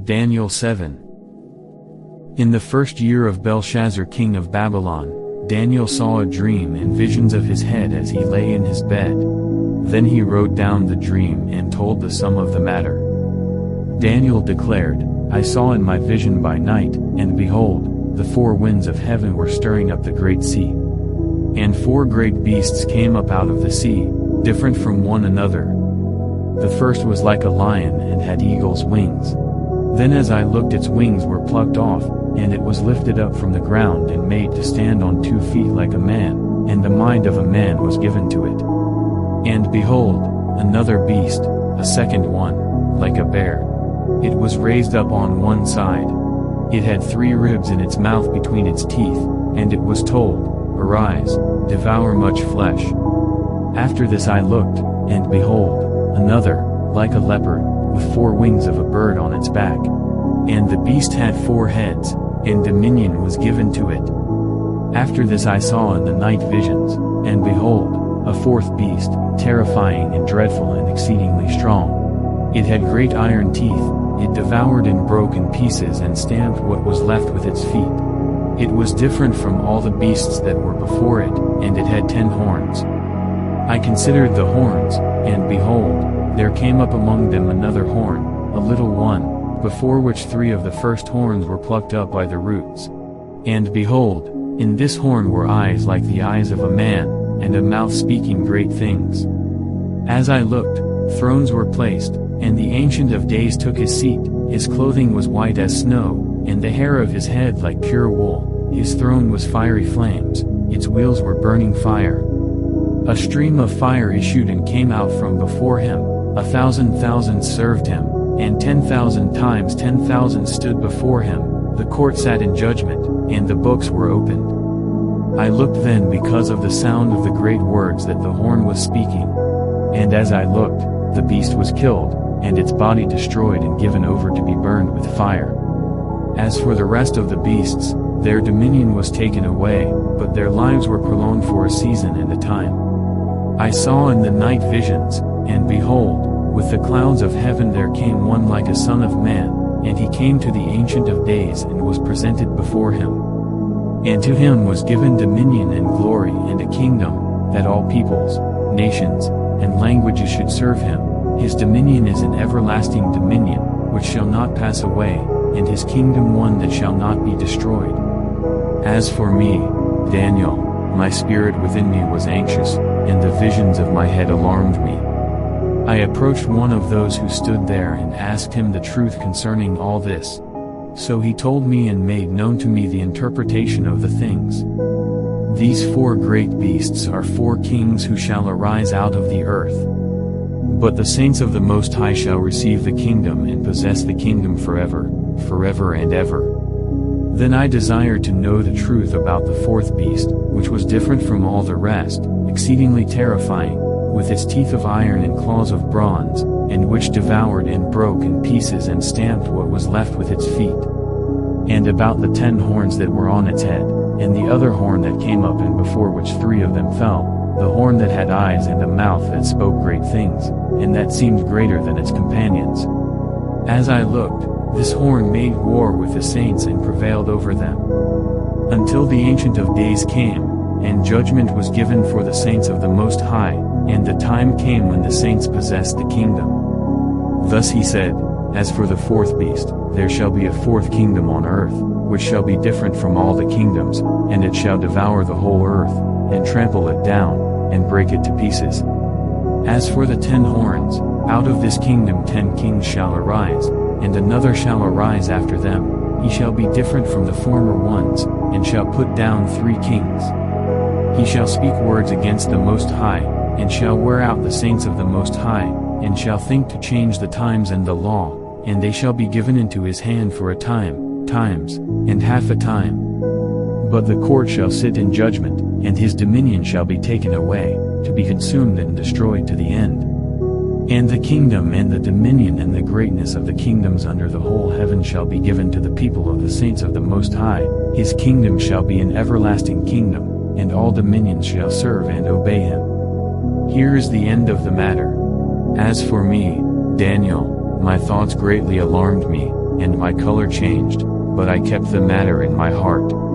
Daniel 7. In the first year of Belshazzar king of Babylon, Daniel saw a dream and visions of his head as he lay in his bed. Then he wrote down the dream and told the sum of the matter. Daniel declared, I saw in my vision by night, and behold, the four winds of heaven were stirring up the great sea. And four great beasts came up out of the sea, different from one another. The first was like a lion and had eagle's wings. Then as I looked, its wings were plucked off, and it was lifted up from the ground and made to stand on 2 feet like a man, and the mind of a man was given to it. And behold, another beast, a second one, like a bear. It was raised up on one side. It had 3 ribs in its mouth between its teeth, and it was told, Arise, devour much flesh. After this I looked, and behold, another, like a leopard, with 4 wings of a bird on its back. And the beast had 4 heads, and dominion was given to it. After this I saw in the night visions, and behold, a 4th beast, terrifying and dreadful and exceedingly strong. It had great iron teeth, it devoured and broke in pieces and stamped what was left with its feet. It was different from all the beasts that were before it, and it had 10 horns. I considered the horns, and behold, there came up among them another horn, a little one, before which 3 of the first horns were plucked up by the roots. And behold, in this horn were eyes like the eyes of a man, and a mouth speaking great things. As I looked, thrones were placed, and the Ancient of Days took his seat. His clothing was white as snow, and the hair of his head like pure wool. His throne was fiery flames, its wheels were burning fire. A stream of fire issued and came out from before him. 1,000 served him, and 10,000 times 10,000 stood before him. The court sat in judgment, and the books were opened. I looked then because of the sound of the great words that the horn was speaking. And as I looked, the beast was killed, and its body destroyed and given over to be burned with fire. As for the rest of the beasts, their dominion was taken away, but their lives were prolonged for a season and a time. I saw in the night visions, and behold, with the clouds of heaven there came one like a son of man, and he came to the Ancient of Days and was presented before him. And to him was given dominion and glory and a kingdom, that all peoples, nations, and languages should serve him. His dominion is an everlasting dominion, which shall not pass away, and his kingdom one that shall not be destroyed. As for me, Daniel, my spirit within me was anxious, and the visions of my head alarmed me. I approached one of those who stood there and asked him the truth concerning all this. So he told me and made known to me the interpretation of the things. These 4 great beasts are 4 kings who shall arise out of the earth. But the saints of the Most High shall receive the kingdom and possess the kingdom forever, forever and ever. Then I desired to know the truth about the 4th beast, which was different from all the rest, exceedingly terrifying, with its teeth of iron and claws of bronze, and which devoured and broke in pieces and stamped what was left with its feet. And about the 10 horns that were on its head, and the other horn that came up and before which 3 of them fell, the horn that had eyes and a mouth that spoke great things, and that seemed greater than its companions. As I looked, this horn made war with the saints and prevailed over them. Until the Ancient of Days came, and judgment was given for the saints of the Most High, and the time came when the saints possessed the kingdom. Thus he said, As for the 4th beast, there shall be a 4th kingdom on earth, which shall be different from all the kingdoms, and it shall devour the whole earth, and trample it down, and break it to pieces. As for the 10 horns, out of this kingdom 10 kings shall arise, and another shall arise after them. He shall be different from the former ones, and shall put down 3 kings. He shall speak words against the Most High, and shall wear out the saints of the Most High, and shall think to change the times and the law, and they shall be given into his hand for a time, times, and half a time. But the court shall sit in judgment, and his dominion shall be taken away, to be consumed and destroyed to the end. And the kingdom and the dominion and the greatness of the kingdoms under the whole heaven shall be given to the people of the saints of the Most High. His kingdom shall be an everlasting kingdom, and all dominions shall serve and obey him. Here is the end of the matter. As for me, Daniel, my thoughts greatly alarmed me, and my color changed, but I kept the matter in my heart.